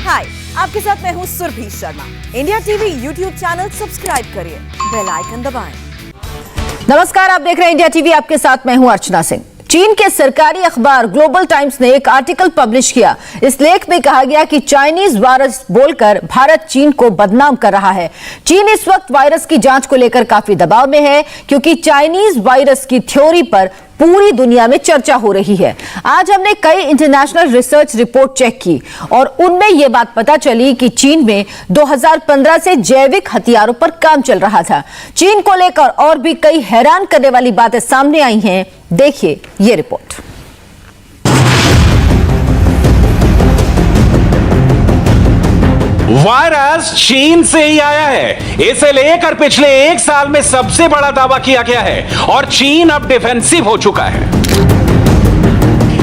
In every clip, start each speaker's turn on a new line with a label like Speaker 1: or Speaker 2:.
Speaker 1: हाय, आपके साथ मैं हूँ Surabhi Sharma. India TV YouTube channel subscribe करिए, बेल आइकन दबाएं।
Speaker 2: नमस्कार, आप देख रहे हैं इंडिया टीवी, आपके साथ मैं हूं अर्चना सिंह। चीन के सरकारी अखबार ग्लोबल टाइम्स ने एक आर्टिकल पब्लिश किया। इस लेख में कहा गया कि चाइनीज वायरस बोलकर भारत चीन को बदनाम कर रहा है। चीन इस वक्त वायरस की जांच को लेकर काफी दबाव में है, क्योंकि चाइनीज वायरस की थ्योरी पर पूरी दुनिया में चर्चा हो रही है। आज हमने कई इंटरनेशनल रिसर्च रिपोर्ट चेक की और उनमें यह बात पता चली कि चीन में 2015 से जैविक हथियारों पर काम चल रहा था। चीन को लेकर और भी कई हैरान करने वाली बातें सामने आई हैं। देखिए ये रिपोर्ट।
Speaker 3: वायरस चीन से ही आया है। इसे लेकर पिछले एक साल में सबसे बड़ा दावा किया गया है और चीन अब डिफेंसिव हो चुका है।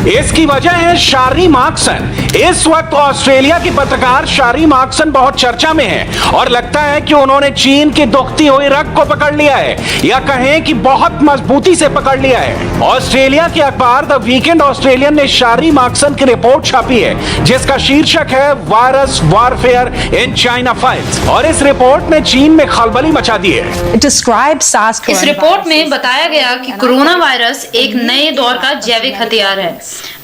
Speaker 3: इसकी वजह है शारी मार्क्सन। इस वक्त ऑस्ट्रेलिया की पत्रकार शारी मार्क्सन बहुत चर्चा में है और लगता है कि उन्होंने चीन की दुखती हुई रग को पकड़ लिया है, या कहें कि बहुत मजबूती से पकड़ लिया है। ऑस्ट्रेलिया के अखबार द वीकेंड ऑस्ट्रेलियन ने शारी मार्क्सन की रिपोर्ट छापी है, जिसका शीर्षक है virus warfare in China files, और इस रिपोर्ट ने चीन में खलबली मचा दी है।
Speaker 4: इस रिपोर्ट में बताया गया कि कोरोना वायरस एक नए दौर का जैविक हथियार है।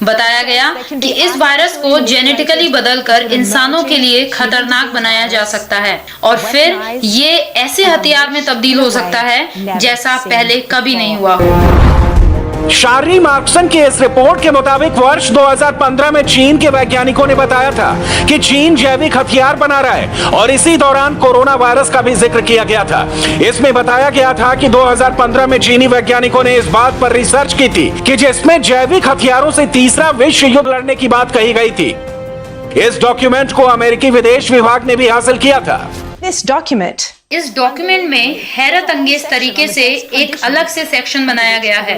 Speaker 4: बताया गया कि इस वायरस को जेनेटिकली बदलकर इंसानों के लिए खतरनाक बनाया जा सकता है और फिर ये ऐसे हथियार में तब्दील हो सकता है जैसा पहले कभी नहीं हुआ।
Speaker 3: शारी मार्क्सन की इस रिपोर्ट के मुताबिक वर्ष 2015 में चीन के वैज्ञानिकों ने बताया था कि चीन जैविक हथियार बना रहा है, और इसी दौरान कोरोना वायरस का भी जिक्र किया गया था। इसमें बताया गया था कि 2015 में चीनी वैज्ञानिकों ने इस बात पर रिसर्च की थी कि जिसमें जैविक हथियारों से तीसरा विश्व युद्ध लड़ने की बात कही गई थी। इस डॉक्यूमेंट को अमेरिकी विदेश विभाग ने भी हासिल किया था।
Speaker 4: इस डॉक्यूमेंट में हैरत अंगेज तरीके से एक अलग से सेक्शन बनाया गया है,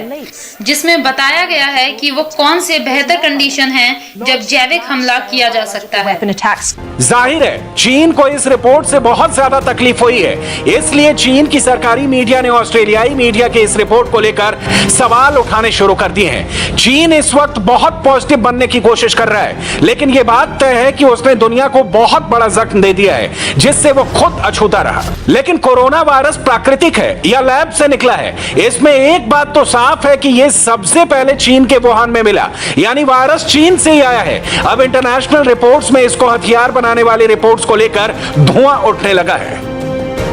Speaker 4: जिसमें बताया गया है कि वो कौन से बेहतर कंडीशन हैं जब जैविक हमला किया जा सकता है।
Speaker 3: जाहिर है चीन को इस रिपोर्ट से बहुत ज्यादा तकलीफ हुई है, इसलिए चीन की सरकारी मीडिया ने ऑस्ट्रेलियाई मीडिया के इस रिपोर्ट को लेकर सवाल उठाने शुरू कर दिए हैं। चीन इस वक्त बहुत पॉजिटिव बनने की कोशिश कर रहा है, लेकिन ये बात तय है कि उसने दुनिया को बहुत बड़ा जख्म दे दिया है, जिससे वो खुद अछूता रहा। लेकिन कोरोना वायरस प्राकृतिक है या लैब से निकला है, इसमें एक बात तो साफ है कि यह सबसे पहले चीन के वुहान में मिला, यानी वायरस चीन से ही आया है। अब इंटरनेशनल रिपोर्ट्स में इसको हथियार बनाने वाली रिपोर्ट्स को लेकर धुआं उठने लगा है।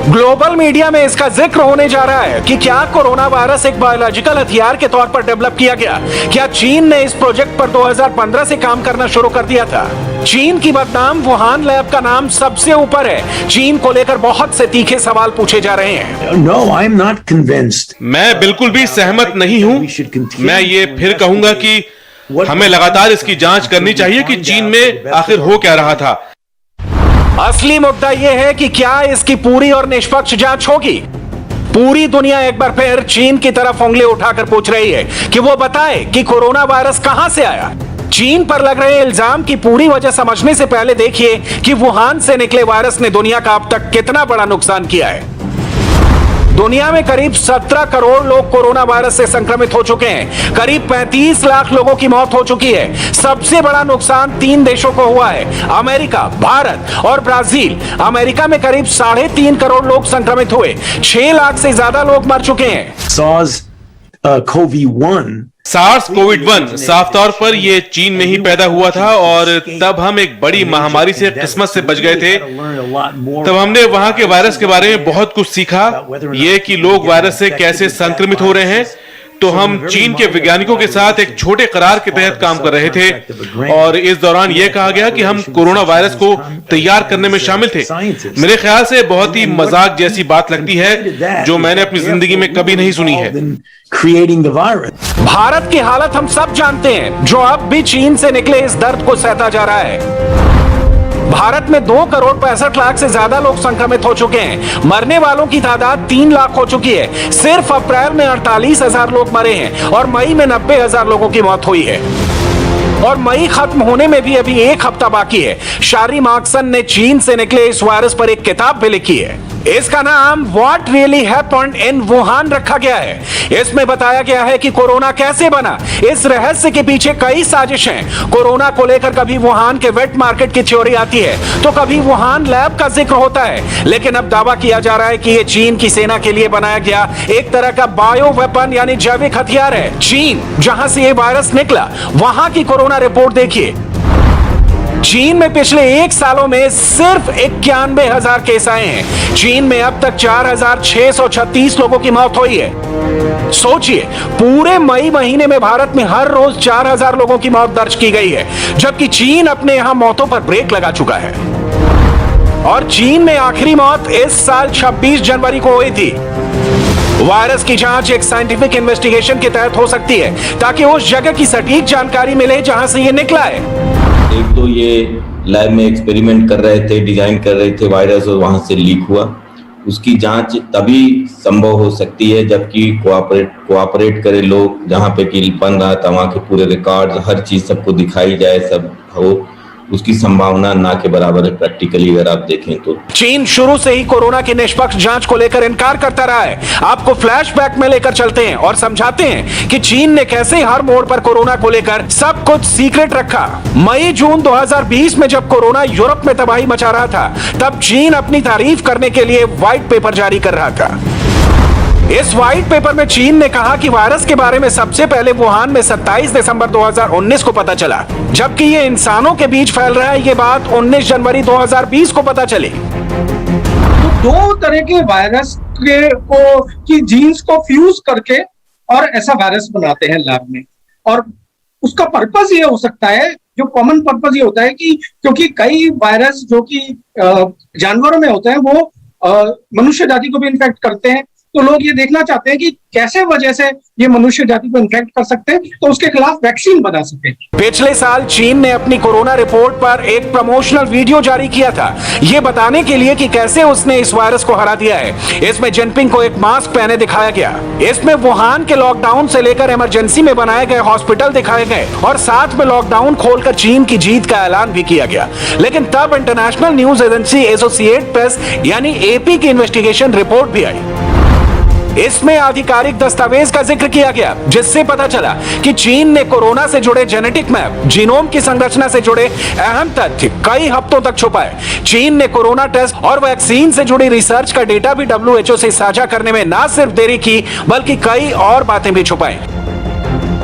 Speaker 3: ग्लोबल मीडिया में इसका जिक्र होने जा रहा है कि क्या कोरोना वायरस एक बायोलॉजिकल हथियार के तौर पर डेवलप किया गया? क्या चीन ने इस प्रोजेक्ट पर 2015 से काम करना शुरू कर दिया था? चीन की बदनाम वुहान लैब का नाम सबसे ऊपर है। चीन को लेकर बहुत से तीखे सवाल पूछे जा रहे हैं।
Speaker 5: No, I'm not convinced.
Speaker 6: मैं बिल्कुल भी सहमत नहीं हूँ। मैं ये फिर कहूंगा कि हमें लगातार इसकी जांच करनी चाहिए कि चीन में आखिर हो क्या रहा था।
Speaker 3: असली मुद्दा यह है कि क्या इसकी पूरी और निष्पक्ष जांच होगी। पूरी दुनिया एक बार फिर चीन की तरफ उंगली उठाकर पूछ रही है कि वो बताए कि कोरोना वायरस कहां से आया। चीन पर लग रहे इल्जाम की पूरी वजह समझने से पहले देखिए कि वुहान से निकले वायरस ने दुनिया का अब तक कितना बड़ा नुकसान किया है। दुनिया में करीब 17 करोड़ लोग कोरोना वायरस से संक्रमित हो चुके हैं। करीब 35 लाख लोगों की मौत हो चुकी है। सबसे बड़ा नुकसान 3 देशों को हुआ है, अमेरिका, भारत और ब्राजील। अमेरिका में करीब 3.5 करोड़ लोग संक्रमित हुए, 6 लाख से ज्यादा लोग मर चुके हैं।
Speaker 6: SARS-CoV-1 साफ तौर पर ये चीन में ही पैदा हुआ था, और तब हम एक बड़ी महामारी से किस्मत से बच गए थे। तब हमने वहां के वायरस के बारे में बहुत कुछ सीखा, ये कि लोग वायरस से कैसे संक्रमित हो रहे हैं। तो हम चीन के वैज्ञानिकों के साथ एक छोटे करार के तहत काम कर रहे थे, और इस दौरान यह कहा गया कि हम कोरोना वायरस को तैयार करने में शामिल थे। मेरे ख्याल से बहुत ही मजाक जैसी बात लगती है, जो मैंने अपनी जिंदगी में कभी नहीं सुनी है।
Speaker 3: भारत की हालत हम सब जानते हैं, जो अब भी चीन से निकले इस दर्द को सहता जा रहा है। भारत में 2 करोड़ 65 लाख से ज्यादा लोग संक्रमित हो चुके हैं। मरने वालों की तादाद 3 लाख हो चुकी है। सिर्फ अप्रैल में 48,000 लोग मरे हैं और मई में 90,000 लोगों की मौत हुई है, और मई खत्म होने में भी अभी 1 हफ्ता बाकी है। शारी मार्क्सन ने चीन से निकले इस वायरस पर एक किताब भी लिखी है। इसका नाम what really happened in Wuhan रखा गया है। इसमें बताया गया है कि कोरोना कैसे बना। इस रहस्य के पीछे कई साजिशें। कोरोना को लेकर कभी वुहान के वेट मार्केट की थ्योरी आती है तो कभी वुहान लैब का जिक्र होता है, लेकिन अब दावा किया जा रहा है कि यह चीन की सेना के लिए बनाया गया एक तरह का बायो वेपन यानी जैविक हथियार है। चीन जहां से यह वायरस निकला वहां की कोरोना रिपोर्ट देखिए। चीन में पिछले 1 सालों में सिर्फ 91,000 केस आए हैं। चीन में अब तक 4,636 लोगों की मौत हुई है। सोचिए, पूरे मई महीने में भारत में हर रोज 4,000 लोगों की मौत दर्ज की गई है, जबकि चीन अपने यहां मौतों पर ब्रेक लगा चुका है। और चीन में आखिरी मौत इस साल 26 जनवरी को हुई थी। वायरस की जांच एक साइंटिफिक इन्वेस्टिगेशन के तहत हो सकती है ताकि उस जगह की सटीक जानकारी मिले जहां से यह निकला है।
Speaker 7: एक तो ये लैब में एक्सपेरिमेंट कर रहे थे, डिजाइन कर रहे थे वायरस, और वहां से लीक हुआ। उसकी जांच तभी संभव हो सकती है जबकि कोऑपरेट करे लोग, जहां पे कि बन रहा था वहां के पूरे रिकॉर्ड, हर चीज सबको दिखाई जाए, सब हो। उसकी संभावना ना के बराबर है प्रैक्टिकली अगर आप देखें तो।
Speaker 3: चीन शुरू से ही कोरोना की निष्पक्ष जांच को लेकर इनकार करता रहा है। आपको फ्लैशबैक में लेकर चलते हैं और समझाते हैं कि चीन ने कैसे हर मोड़ पर कोरोना को लेकर सब कुछ सीक्रेट रखा। मई जून 2020 में जब कोरोना यूरोप में तबाही मचा रहा था, तब चीन अपनी तारीफ करने के लिए व्हाइट पेपर जारी कर रहा था। इस व्हाइट पेपर में चीन ने कहा कि वायरस के बारे में सबसे पहले वुहान में 27 दिसंबर 2019 को पता चला, जबकि ये इंसानों के बीच फैल रहा है ये बात 19 जनवरी 2020 को पता चली।
Speaker 8: तो 2 तरह के वायरस की जीन्स को फ्यूज करके और ऐसा वायरस बनाते हैं लैब में, और उसका पर्पस ये हो सकता है, जो कॉमन पर्पस ये होता है कि क्योंकि कई वायरस जो कि जानवरों में होते हैं वो मनुष्य जाति को भी इन्फेक्ट करते हैं, तो लोग ये देखना चाहते हैं कि कैसे वजह से ये मनुष्य जाति को इन्फेक्ट कर सकते हैं, तो उसके खिलाफ वैक्सीन बना सके।
Speaker 3: पिछले साल चीन ने अपनी कोरोना रिपोर्ट पर एक प्रमोशनल वीडियो जारी किया था, ये बताने के लिए कि कैसे उसने इस वायरस को हरा दिया है। इसमें जिनपिंग को एक मास्क पहने दिखाया गया। इसमें वुहान के लॉकडाउन से लेकर इमरजेंसी में बनाए गए हॉस्पिटल दिखाए गए और साथ में लॉकडाउन खोलकर चीन की जीत का ऐलान भी किया गया। लेकिन तब international news agency associated press यानी एपी की इन्वेस्टिगेशन रिपोर्ट भी आई। इसमें आधिकारिक दस्तावेज का जिक्र किया गया, जिससे पता चला कि चीन ने कोरोना से जुड़े जेनेटिक मैप, जीनोम की संरचना से जुड़े अहम तथ्य कई हफ्तों तक छुपाए। चीन ने कोरोना टेस्ट और वैक्सीन से जुड़ी रिसर्च का डेटा भी WHO से साझा करने में न सिर्फ देरी की, बल्कि कई और बातें भी छुपाई।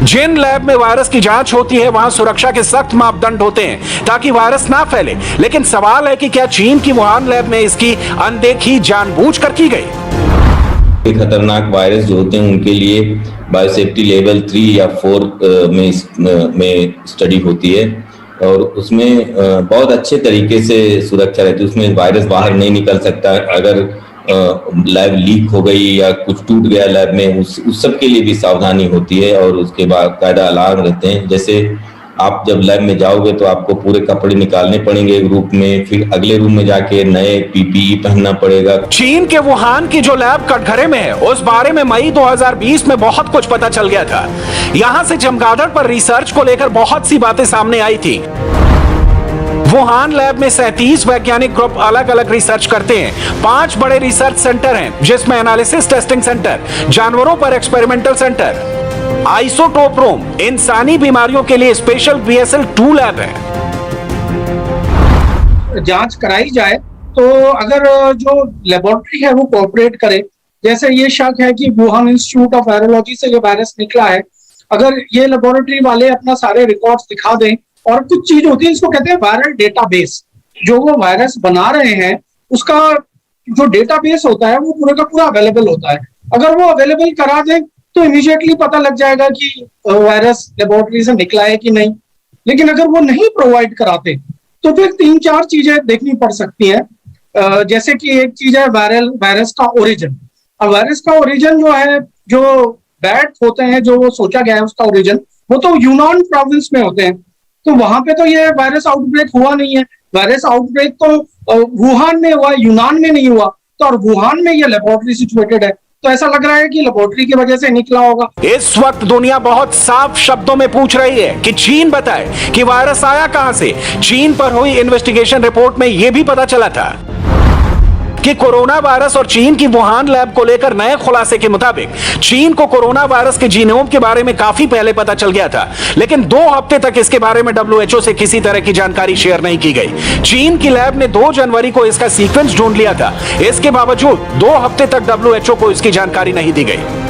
Speaker 3: जिन लैब में वायरस की जांच होती है वहां सुरक्षा के सख्त मापदंड होते हैं ताकि वायरस ना फैले, लेकिन सवाल है कि क्या चीन की वुहान लैब में इसकी अनदेखी जानबूझकर की गई?
Speaker 7: खतरनाक वायरस जो होते हैं उनके लिए बायोसेफ्टी लेवल 3 या 4 में स्टडी होती है, और उसमें बहुत अच्छे तरीके से सुरक्षा रहती है। उसमें वायरस बाहर नहीं निकल सकता। अगर लैब लीक हो गई या कुछ टूट गया लैब में, उस सब के लिए भी सावधानी होती है, और उसके बाद कायदा अलार्म रहते हैं। जैसे आप जब लैब में जाओगे तो आपको पूरे कपड़े निकालने पड़ेंगे एक रूप में, फिर अगले रूम में जाके नए पीपीई पहनना पड़ेगा।
Speaker 3: चीन के वुहान की जो लैब कटघरे में है, उस बारे में मई 2020 में बहुत कुछ पता चल गया था। यहां से चमगादड़ पर रिसर्च को लेकर बहुत सी बातें सामने आई थी। वुहान लैब में 37 वैज्ञानिक ग्रुप अलग अलग रिसर्च करते हैं। 5 बड़े रिसर्च सेंटर हैं, जिसमें एनालिसिस टेस्टिंग सेंटर, जानवरों पर एक्सपेरिमेंटल सेंटर, आइसोटोप इंसानी बीमारियों के लिए स्पेशल BSL-2 लैब है।
Speaker 8: जांच कराई जाए तो अगर जो लेबोरेटरी है वो कोऑपरेट करे, जैसे ये शक है कि वुहान इंस्टीट्यूट ऑफ वायरोलॉजी से ये वायरस निकला है, अगर ये लेबोरेटरी वाले अपना सारे रिकॉर्ड्स दिखा दें, और कुछ चीज होती है इसको कहते हैं वायरल डेटाबेस, जो वो वायरस बना रहे हैं उसका जो डेटाबेस होता है वो पूरे का पूरा अवेलेबल होता है। अगर वो अवेलेबल करा दें तो इमीडिएटली पता लग जाएगा कि वायरस लेबोरेटरी से निकला है कि नहीं। लेकिन अगर वो नहीं प्रोवाइड कराते तो फिर 3-4 चीजें देखनी पड़ सकती है। जैसे कि एक चीज है वायरस का ओरिजिन। अब वायरस का ओरिजिन जो है, जो बैट होते हैं, जो वो सोचा गया है उसका ओरिजिन, वो तो यूनान प्रोविंस में होते हैं, तो वहां पे तो ये वायरस आउटब्रेक हुआ नहीं है। वायरस आउटब्रेक तो वुहान में हुआ, यूनान में नहीं हुआ। तो और वुहान में ये लेबोरेटरी सिचुएटेड है, तो ऐसा लग रहा है कि लेबोरेटरी की वजह से निकला होगा।
Speaker 3: इस वक्त दुनिया बहुत साफ शब्दों में पूछ रही है कि चीन बताए कि वायरस आया कहां से। चीन पर हुई इन्वेस्टिगेशन रिपोर्ट में यह भी पता चला था। कि कोरोना वायरस और चीन की वुहान लैब को लेकर नए खुलासे के मुताबिक चीन को कोरोना वायरस के जीनोम के बारे में काफी पहले पता चल गया था, लेकिन 2 हफ्ते तक इसके बारे में WHO से किसी तरह की जानकारी शेयर नहीं की गई। चीन की लैब ने 2 जनवरी को इसका सीक्वेंस ढूंढ लिया था। इसके बावजूद 2 हफ्ते तक WHO को इसकी जानकारी नहीं दी गई।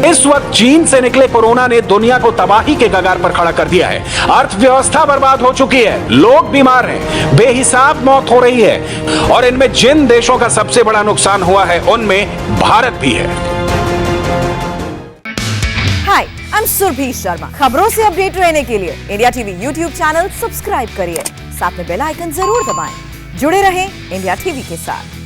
Speaker 3: इस वक्त चीन से निकले कोरोना ने दुनिया को तबाही के कगार पर खड़ा कर दिया है। अर्थव्यवस्था बर्बाद हो चुकी है, लोग बीमार हैं, बेहिसाब मौत हो रही है और इनमें जिन देशों का सबसे बड़ा नुकसान हुआ है उनमें भारत भी है।
Speaker 1: हाय, आई एम सुरभि शर्मा। खबरों से अपडेट रहने के लिए India TV YouTube channel subscribe करिए, साथ में बेल आइकन जरूर दबाएं। जुड़े रहें इंडिया टीवी के साथ।